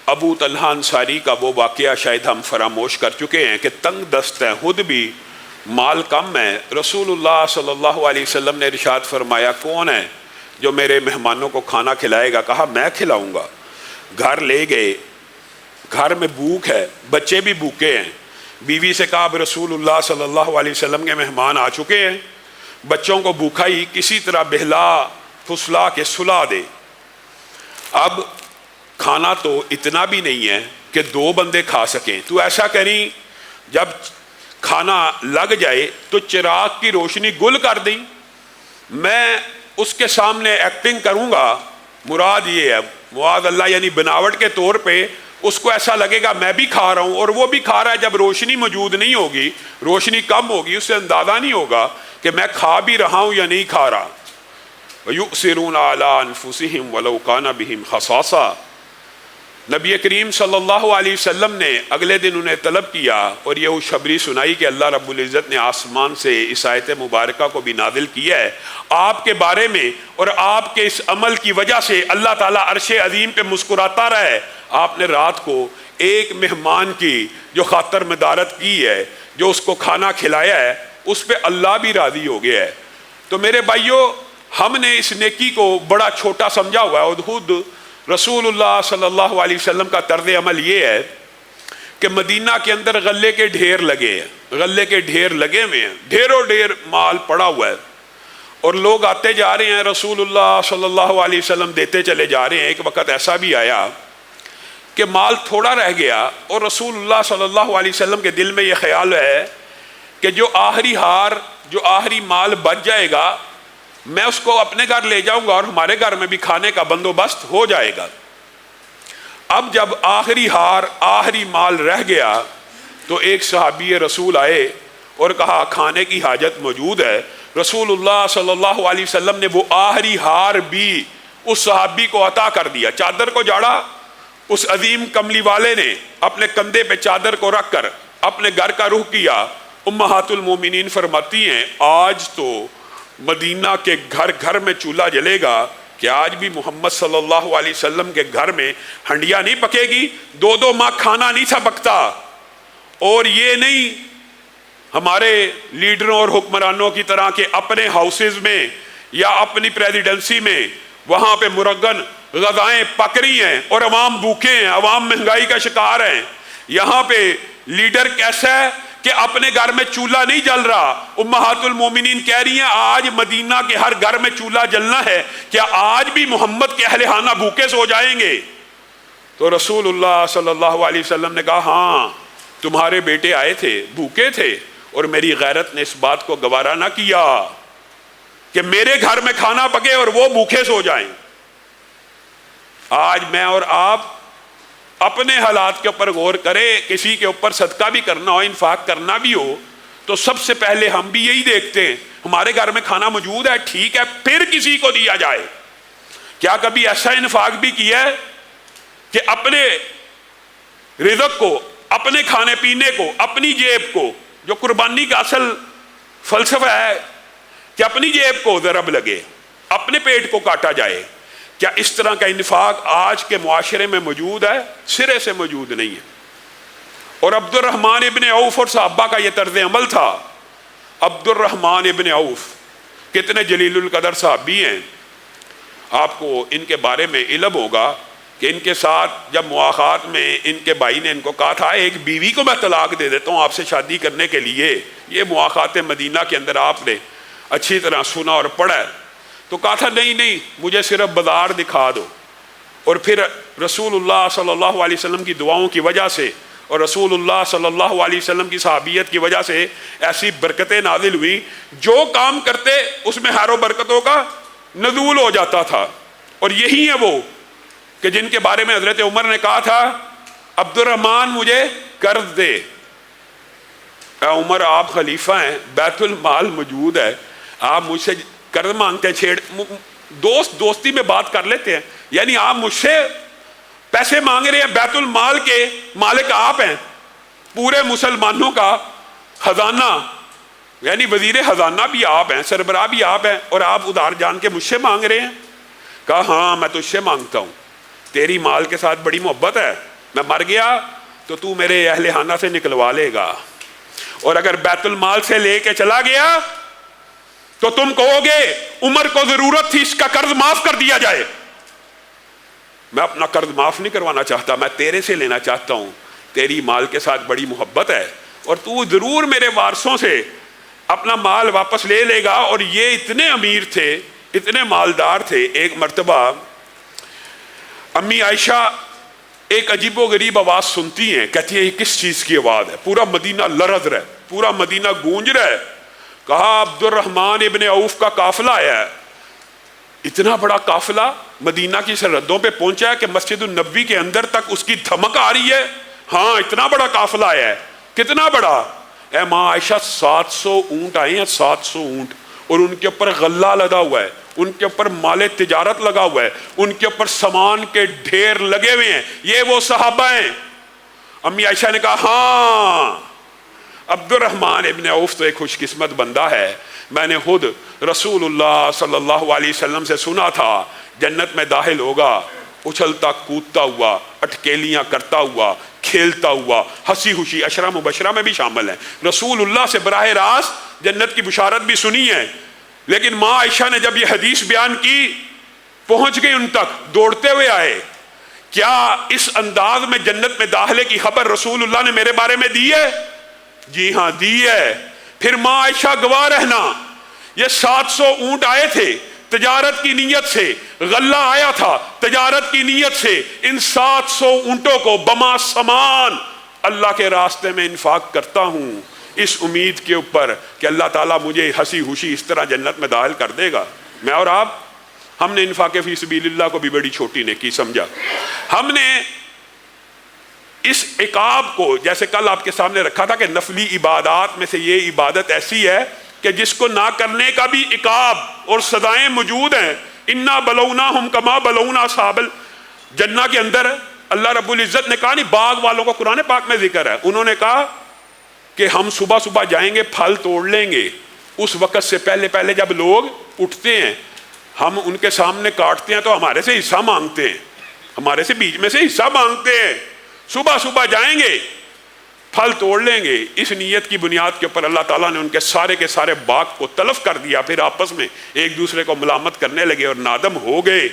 ابو طلحہ انصاری کا وہ واقعہ شاید ہم فراموش کر چکے ہیں کہ تنگ دست ہیں، خود بھی مال کم ہے۔ رسول اللہ صلی اللہ علیہ وسلم نے ارشاد فرمایا کون ہے جو میرے مہمانوں کو کھانا کھلائے گا؟ کہا میں کھلاؤں گا۔ گھر لے گئے، گھر میں بھوک ہے، بچے بھی بھوکے ہیں۔ بیوی سے کہا اب رسول اللہ صلی اللہ علیہ وسلم کے مہمان آ چکے ہیں، بچوں کو بھوکا ہی کسی طرح بہلا پھسلا کے سلا دے۔ اب کھانا تو اتنا بھی نہیں ہے کہ 2 بندے کھا سکیں، تو ایسا کریں جب کھانا لگ جائے تو چراغ کی روشنی گل کر دیں، میں اس کے سامنے ایکٹنگ کروں گا۔ مراد یہ ہے معاذ اللہ، یعنی بناوٹ کے طور پہ اس کو ایسا لگے گا میں بھی کھا رہا ہوں اور وہ بھی کھا رہا ہے۔ جب روشنی موجود نہیں ہوگی، روشنی کم ہوگی، اس سے اندازہ نہیں ہوگا کہ میں کھا بھی رہا ہوں یا نہیں کھا رہا۔ وَيُؤْثِرُونَ عَلَىٰ أَنفُسِهِمْ وَلَوْ كَانَ بِهِمْ خَصَاصَةٌ۔ نبی کریم صلی اللہ علیہ وسلم نے اگلے دن انہیں طلب کیا اور یہ خوشخبری سنائی کہ اللہ رب العزت نے آسمان سے اس آیت مبارکہ کو بھی نازل کیا ہے آپ کے بارے میں، اور آپ کے اس عمل کی وجہ سے اللہ تعالیٰ عرش عظیم پہ مسکراتا رہا ہے۔ آپ نے رات کو ایک مہمان کی جو خاطر مدارت کی ہے، جو اس کو کھانا کھلایا ہے، اس پہ اللہ بھی راضی ہو گیا ہے۔ تو میرے بھائیوں، ہم نے اس نیکی کو بڑا چھوٹا سمجھا ہوا ہے، اور خود رسول اللہ صلی اللہ علیہ وسلم کا طرز عمل یہ ہے کہ مدینہ کے اندر غلے کے ڈھیر لگے ہیں، غلے کے ڈھیر لگے ہوئے ہیں، ڈھیروں ڈھیر مال پڑا ہوا ہے، اور لوگ آتے جا رہے ہیں، رسول اللہ صلی اللہ علیہ وسلم دیتے چلے جا رہے ہیں۔ ایک وقت ایسا بھی آیا کہ مال تھوڑا رہ گیا، اور رسول اللہ صلی اللہ علیہ وسلم کے دل میں یہ خیال ہے کہ جو آخری ہار، جو آخری مال بچ جائے گا، میں اس کو اپنے گھر لے جاؤں گا اور ہمارے گھر میں بھی کھانے کا بندوبست ہو جائے گا۔ اب جب آخری ہار، آخری مال رہ گیا تو ایک صحابی رسول آئے اور کہا کھانے کی حاجت موجود ہے۔ رسول اللہ صلی اللہ علیہ وسلم نے وہ آخری ہار بھی اس صحابی کو عطا کر دیا۔ چادر کو جاڑا، اس عظیم کملی والے نے اپنے کندھے پہ چادر کو رکھ کر اپنے گھر کا رخ کیا۔ امہات المومنین فرماتی ہیں آج تو مدینہ کے گھر گھر میں چولہا جلے گا کہ آج بھی محمد صلی اللہ علیہ وسلم کے گھر میں ہنڈیا نہیں پکے گی، 2 ماہ کھانا نہیں تھا پکتا۔ اور یہ نہیں ہمارے لیڈروں اور حکمرانوں کی طرح کہ اپنے ہاؤسز میں یا اپنی پریزیڈنسی میں وہاں پہ مرغن غذائیں پک رہی ہیں اور عوام بھوکے ہیں، عوام مہنگائی کا شکار ہیں۔ یہاں پہ لیڈر کیسا ہے کہ اپنے گھر میں چولہا نہیں جل رہا۔ امہات المومنین کہہ رہی ہیں آج مدینہ کے ہر گھر میں چولہا جلنا ہے، کیا آج بھی محمد کے اہل خانہ بھوکے سو جائیں گے؟ تو رسول اللہ صلی اللہ علیہ وسلم نے کہا ہاں، تمہارے بیٹے آئے تھے، بھوکے تھے، اور میری غیرت نے اس بات کو گوارا نہ کیا کہ میرے گھر میں کھانا پکے اور وہ بھوکے سو جائیں۔ آج میں اور آپ اپنے حالات کے اوپر غور کرے، کسی کے اوپر صدقہ بھی کرنا ہو، انفاق کرنا بھی ہو، تو سب سے پہلے ہم بھی یہی دیکھتے ہیں ہمارے گھر میں کھانا موجود ہے، ٹھیک ہے، پھر کسی کو دیا جائے۔ کیا کبھی ایسا انفاق بھی کیا ہے کہ اپنے رزق کو، اپنے کھانے پینے کو، اپنی جیب کو، جو قربانی کا اصل فلسفہ ہے کہ اپنی جیب کو ضرب لگے، اپنے پیٹ کو کاٹا جائے، کیا اس طرح کا انفاق آج کے معاشرے میں موجود ہے؟ سرے سے موجود نہیں ہے۔ اور عبد الرحمن ابن عوف اور صحابہ کا یہ طرز عمل تھا۔ عبد الرحمن ابن عوف کتنے جلیل القدر صحابی ہیں، آپ کو ان کے بارے میں علم ہوگا کہ ان کے ساتھ جب مواخات میں ان کے بھائی نے ان کو کہا تھا ایک بیوی کو میں طلاق دے دیتا ہوں آپ سے شادی کرنے کے لیے، یہ مواخات مدینہ کے اندر آپ نے اچھی طرح سنا اور پڑھا ہے، تو کہا تھا نہیں مجھے صرف بازار دکھا دو۔ اور پھر رسول اللہ صلی اللہ علیہ وسلم کی دعاؤں کی وجہ سے اور رسول اللہ صلی اللہ علیہ وسلم کی صحابیت کی وجہ سے ایسی برکتیں نازل ہوئی، جو کام کرتے اس میں خیر و برکتوں کا نزول ہو جاتا تھا۔ اور یہی ہے وہ کہ جن کے بارے میں حضرت عمر نے کہا تھا عبد الرحمن مجھے قرض دے۔ اے عمر آپ خلیفہ ہیں، بیت المال موجود ہے، آپ مجھ سے قرض مانگتے ہیں، دوستی میں بات کر لیتے ہیں، یعنی آپ مجھ سے پیسے مانگ رہے ہیں، بیت المال کے مالک آپ ہیں، پورے مسلمانوں کا خزانہ، یعنی وزیر خزانہ بھی آپ ہیں، سربراہ بھی آپ ہیں، اور آپ ادھار جان کے مجھ سے مانگ رہے ہیں؟ کہا ہاں میں تجھ سے مانگتا ہوں۔ تیری مال کے ساتھ بڑی محبت ہے، میں مر گیا تو تو میرے اہل خانہ سے نکلوا لے گا، اور اگر بیت المال سے لے کے چلا گیا تو تم کہو گے عمر کو ضرورت تھی اس کا قرض معاف کر دیا جائے۔ میں اپنا قرض معاف نہیں کروانا چاہتا، میں تیرے سے لینا چاہتا ہوں، تیری مال کے ساتھ بڑی محبت ہے اور تو ضرور میرے وارثوں سے اپنا مال واپس لے لے گا۔ اور یہ اتنے امیر تھے، اتنے مالدار تھے۔ ایک مرتبہ امی عائشہ ایک عجیب و غریب آواز سنتی ہیں، کہتی ہے یہ کس چیز کی آواز ہے؟ پورا مدینہ لرز رہا ہے، پورا مدینہ گونج رہا ہے۔ کہا عبد الرحمن ابن عوف کا قافلہ آیا ہے۔ اتنا بڑا قافلہ مدینہ کی سرحدوں پہ پہنچا ہے کہ مسجد النبوی کے اندر تک اس کی دھمک آ رہی ہے۔ ہاں اتنا بڑا قافلہ آیا ہے۔ کتنا بڑا؟ اے ماں عائشہ 700 اونٹ آئے ہیں، 700 اونٹ، اور ان کے اوپر غلہ لگا ہوا ہے، ان کے اوپر مال تجارت لگا ہوا ہے، ان کے اوپر سامان کے ڈھیر لگے ہوئے ہیں۔ یہ وہ صحابہ ہیں۔ امی عائشہ نے کہا ہاں عبد الرحمن ابن عوف تو ایک خوش قسمت بندہ ہے، میں نے خود رسول اللہ صلی اللہ علیہ وسلم سے سنا تھا جنت میں داخل ہوگا اچھلتا کودتا ہوا، اٹکیلیاں کرتا ہوا، کھیلتا ہوا، ہنسی خوشی، عشرہ مبشرہ میں بھی شامل ہیں۔ رسول اللہ سے براہ راست جنت کی بشارت بھی سنی ہے، لیکن ماں عائشہ نے جب یہ حدیث بیان کی پہنچ گئی ان تک، دوڑتے ہوئے آئے، کیا اس انداز میں جنت میں داخلے کی خبر رسول اللہ نے میرے بارے میں دی ہے؟ جی ہاں دی ہے۔ پھر ماں عائشہ گواہ رہنا، یہ 700 اونٹ آئے تھے تجارت کی نیت سے، غلہ آیا تھا تجارت کی نیت سے، ان 700 اونٹوں کو بما سامان اللہ کے راستے میں انفاق کرتا ہوں اس امید کے اوپر کہ اللہ تعالیٰ مجھے ہنسی خوشی اس طرح جنت میں داخل کر دے گا۔ میں اور آپ، ہم نے انفاق فی سبیل اللہ کو بھی بڑی چھوٹی نیکی سمجھا۔ ہم نے اس عقاب کو، جیسے کل آپ کے سامنے رکھا تھا کہ نفلی عبادات میں سے یہ عبادت ایسی ہے کہ جس کو نہ کرنے کا بھی عقاب اور سزائیں موجود ہیں۔ انا بلوناہم کما بلونا اصحاب الجنہ کے اندر اللہ رب العزت نے کہا، نہیں باغ والوں کو قرآن پاک میں ذکر ہے، انہوں نے کہا کہ ہم صبح صبح جائیں گے پھل توڑ لیں گے، اس وقت سے پہلے پہلے جب لوگ اٹھتے ہیں ہم ان کے سامنے کاٹتے ہیں تو ہمارے سے حصہ مانگتے ہیں، ہمارے سے بیچ میں سے حصہ مانگتے ہیں۔ صبح صبح جائیں گے پھل توڑ لیں گے۔ اس نیت کی بنیاد کے اوپر اللہ تعالیٰ نے ان کے سارے باغ کو تلف کر دیا، پھر آپس میں ایک دوسرے کو ملامت کرنے لگے اور نادم ہو گئے۔